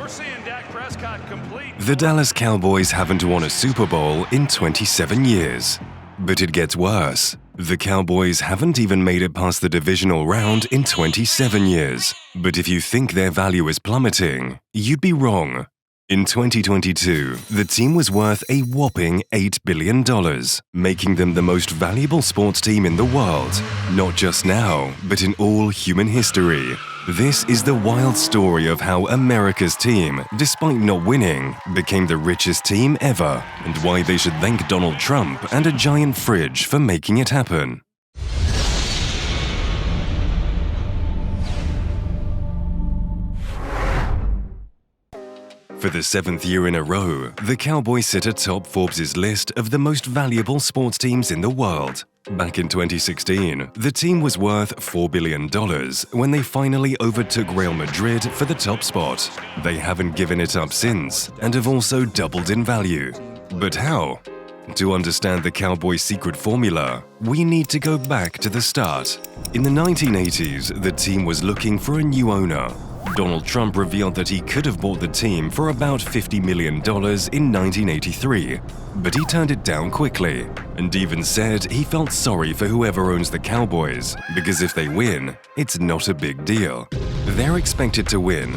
We're seeing Dak Prescott complete. The Dallas Cowboys haven't won a Super Bowl in 27 years. But it gets worse. The Cowboys haven't even made it past the Divisional Round in 27 years. But if you think their value is plummeting, you'd be wrong. In 2022, the team was worth a whopping $8 billion, making them the most valuable sports team in the world, not just now, but in all human history. This is the wild story of how America's team, despite not winning, became the richest team ever, and why they should thank Donald Trump and a giant fridge for making it happen. For the 7th year in a row, the Cowboys sit atop Forbes' list of the most valuable sports teams in the world. Back in 2016, the team was worth $4 billion when they finally overtook Real Madrid for the top spot. They haven't given it up since, and have also doubled in value. But how? To understand the Cowboys' secret formula, we need to go back to the start. In the 1980s, the team was looking for a new owner. Donald Trump revealed that he could have bought the team for about $50 million in 1983, but he turned it down quickly, and even said he felt sorry for whoever owns the Cowboys, because if they win, it's not a big deal. They're expected to win,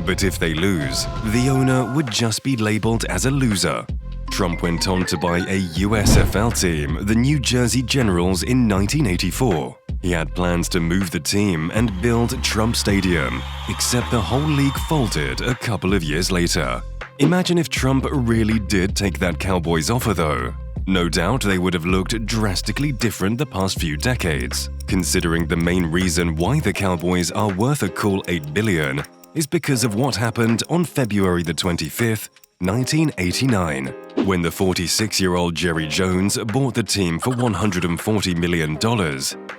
but if they lose, the owner would just be labeled as a loser. Trump went on to buy a USFL team, the New Jersey Generals, in 1984. He had plans to move the team and build Trump Stadium, except the whole league folded a couple of years later. Imagine if Trump really did take that Cowboys offer though. No doubt they would have looked drastically different the past few decades, considering the main reason why the Cowboys are worth a cool $8 billion is because of what happened on February the 25th, 1989, when the 46-year-old Jerry Jones bought the team for $140 million.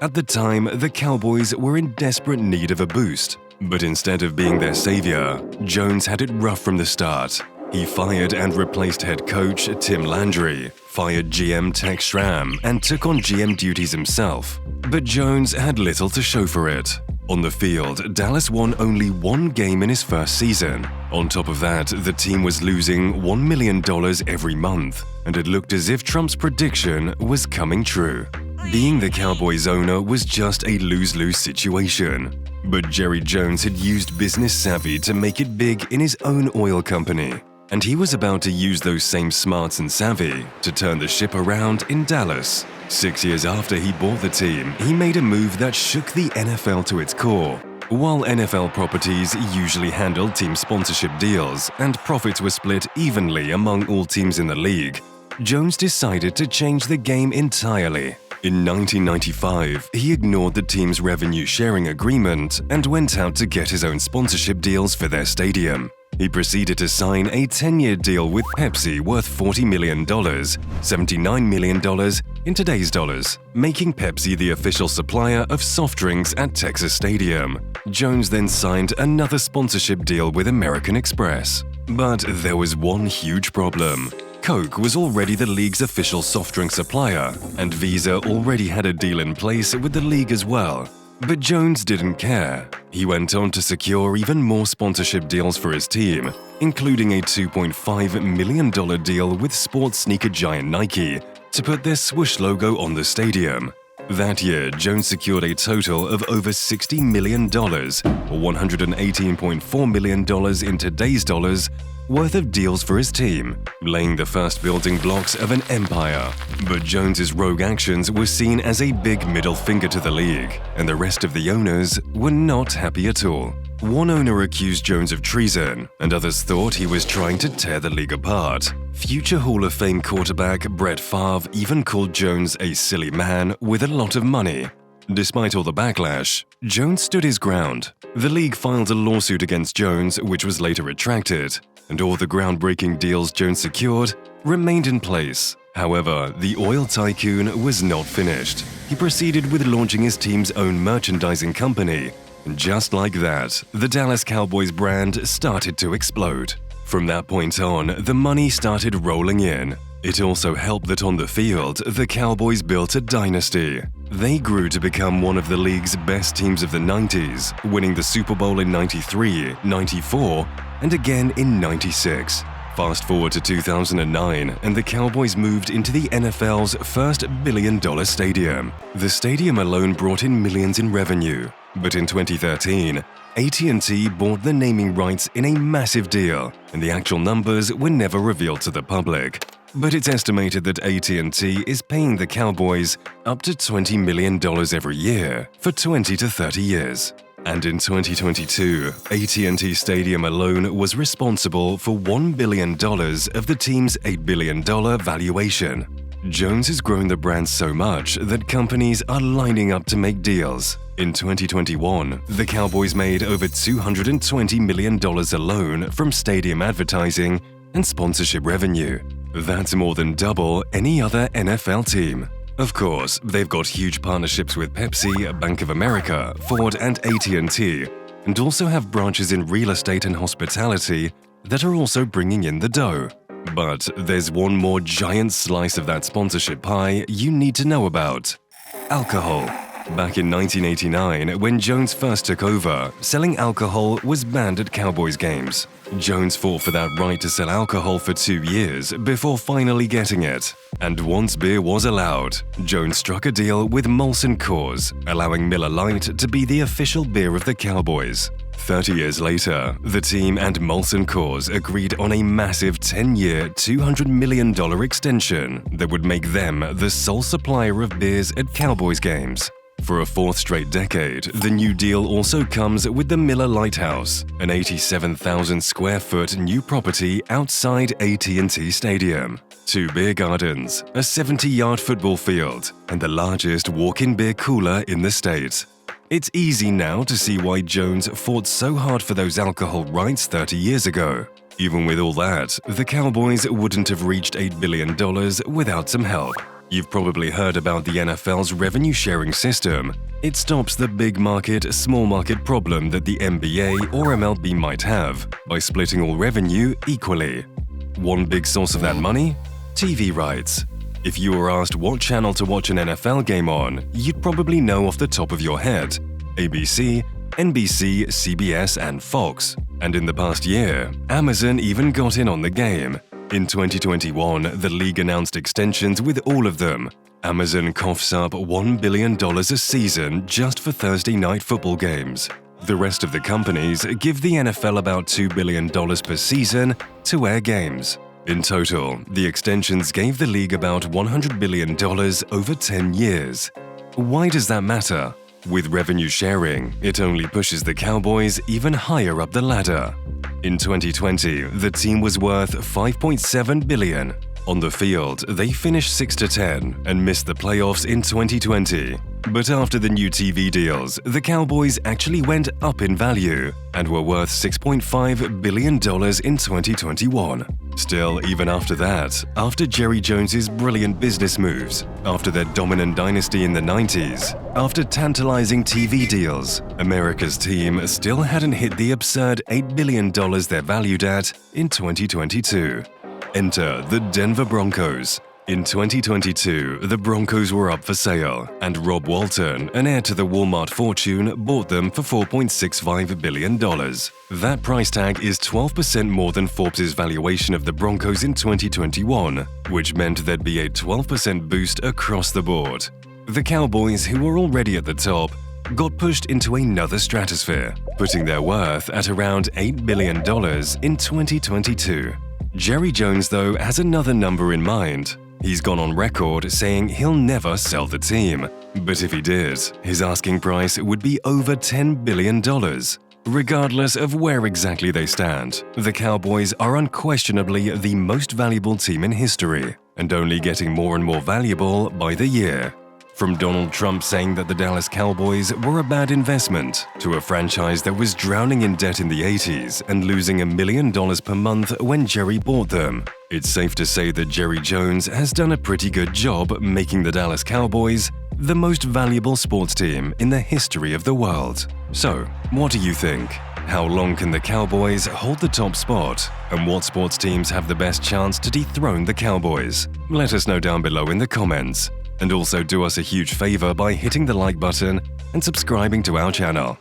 At the time, the Cowboys were in desperate need of a boost. But instead of being their savior, Jones had it rough from the start. He fired and replaced head coach Tim Landry, fired GM Tex Schramm, and took on GM duties himself. But Jones had little to show for it. On the field, Dallas won only one game in his first season. On top of that, the team was losing $1 million every month, and it looked as if Trump's prediction was coming true. Being the Cowboys owner was just a lose-lose situation. But Jerry Jones had used business savvy to make it big in his own oil company. And he was about to use those same smarts and savvy to turn the ship around in Dallas. 6 years after he bought the team, he made a move that shook the NFL to its core. While NFL properties usually handled team sponsorship deals and profits were split evenly among all teams in the league, Jones decided to change the game entirely. In 1995, he ignored the team's revenue-sharing agreement and went out to get his own sponsorship deals for their stadium. He proceeded to sign a 10-year deal with Pepsi worth $40 million, $79 million in today's dollars, making Pepsi the official supplier of soft drinks at Texas Stadium. Jones then signed another sponsorship deal with American Express. But there was one huge problem. Coke was already the league's official soft drink supplier, and Visa already had a deal in place with the league as well. But Jones didn't care. He went on to secure even more sponsorship deals for his team, including a $2.5 million deal with sports sneaker giant Nike to put their swoosh logo on the stadium. That year, Jones secured a total of over $60 million, or $118.4 million in today's dollars, worth of deals for his team, laying the first building blocks of an empire. But Jones's rogue actions were seen as a big middle finger to the league, and the rest of the owners were not happy at all. One owner accused Jones of treason, and others thought he was trying to tear the league apart. Future Hall of Fame quarterback Brett Favre even called Jones a silly man with a lot of money. Despite all the backlash, Jones stood his ground. The league filed a lawsuit against Jones, which was later retracted, and all the groundbreaking deals Jones secured remained in place. However, the oil tycoon was not finished. He proceeded with launching his team's own merchandising company, and just like that, the Dallas Cowboys brand started to explode. From that point on, the money started rolling in. It also helped that on the field, the Cowboys built a dynasty. They grew to become one of the league's best teams of the 90s, winning the Super Bowl in '93, '94, and again in '96. Fast forward to 2009, and the Cowboys moved into the NFL's first billion-dollar stadium. The stadium alone brought in millions in revenue, but in 2013, AT&T bought the naming rights in a massive deal, and the actual numbers were never revealed to the public. But it's estimated that AT&T is paying the Cowboys up to $20 million every year for 20 to 30 years. And in 2022, AT&T Stadium alone was responsible for $1 billion of the team's $8 billion valuation. Jones has grown the brand so much that companies are lining up to make deals. In 2021, the Cowboys made over $220 million alone from stadium advertising and sponsorship revenue. That's more than double any other NFL team. Of course, they've got huge partnerships with Pepsi, Bank of America, Ford, and AT&T, and also have branches in real estate and hospitality that are also bringing in the dough. But there's one more giant slice of that sponsorship pie you need to know about: alcohol. Back in 1989, when Jones first took over, selling alcohol was banned at Cowboys games. Jones fought for that right to sell alcohol for 2 years before finally getting it. And once beer was allowed, Jones struck a deal with Molson Coors, allowing Miller Lite to be the official beer of the Cowboys. 30 years later, the team and Molson Coors agreed on a massive 10-year, $200 million extension that would make them the sole supplier of beers at Cowboys games. For a fourth straight decade, the new deal also comes with the Miller Lighthouse, an 87,000-square-foot new property outside AT&T Stadium, 2 beer gardens, a 70-yard football field, and the largest walk-in beer cooler in the state. It's easy now to see why Jones fought so hard for those alcohol rights 30 years ago. Even with all that, the Cowboys wouldn't have reached $8 billion without some help. You've probably heard about the NFL's revenue-sharing system. It stops the big market, small market problem that the NBA or MLB might have by splitting all revenue equally. One big source of that money? TV rights. If you were asked what channel to watch an NFL game on, you'd probably know off the top of your head: ABC, NBC, CBS, and Fox. And in the past year, Amazon even got in on the game. In 2021, the league announced extensions with all of them. Amazon coughs up $1 billion a season just for Thursday night football games. The rest of the companies give the NFL about $2 billion per season to air games. In total, the extensions gave the league about $100 billion over 10 years. Why does that matter? With revenue sharing, it only pushes the Cowboys even higher up the ladder. In 2020, the team was worth $5.7 billion. On the field, they finished 6-10 and missed the playoffs in 2020. But after the new TV deals, the Cowboys actually went up in value and were worth $6.5 billion in 2021. Still, even after that, after Jerry Jones's brilliant business moves, after their dominant dynasty in the 90s, after tantalizing TV deals, America's team still hadn't hit the absurd $8 billion they're valued at in 2022. Enter the Denver Broncos. In 2022, the Broncos were up for sale, and Rob Walton, an heir to the Walmart fortune, bought them for $4.65 billion. That price tag is 12% more than Forbes' valuation of the Broncos in 2021, which meant there'd be a 12% boost across the board. The Cowboys, who were already at the top, got pushed into another stratosphere, putting their worth at around $8 billion in 2022. Jerry Jones, though, has another number in mind. He's gone on record saying he'll never sell the team. But if he did, his asking price would be over $10 billion. Regardless of where exactly they stand, the Cowboys are unquestionably the most valuable team in history, and only getting more and more valuable by the year. From Donald Trump saying that the Dallas Cowboys were a bad investment, to a franchise that was drowning in debt in the 80s and losing $1 million per month when Jerry bought them, it's safe to say that Jerry Jones has done a pretty good job making the Dallas Cowboys the most valuable sports team in the history of the world. So, what do you think? How long can the Cowboys hold the top spot? And what sports teams have the best chance to dethrone the Cowboys? Let us know down below in the comments. And also do us a huge favor by hitting the like button and subscribing to our channel.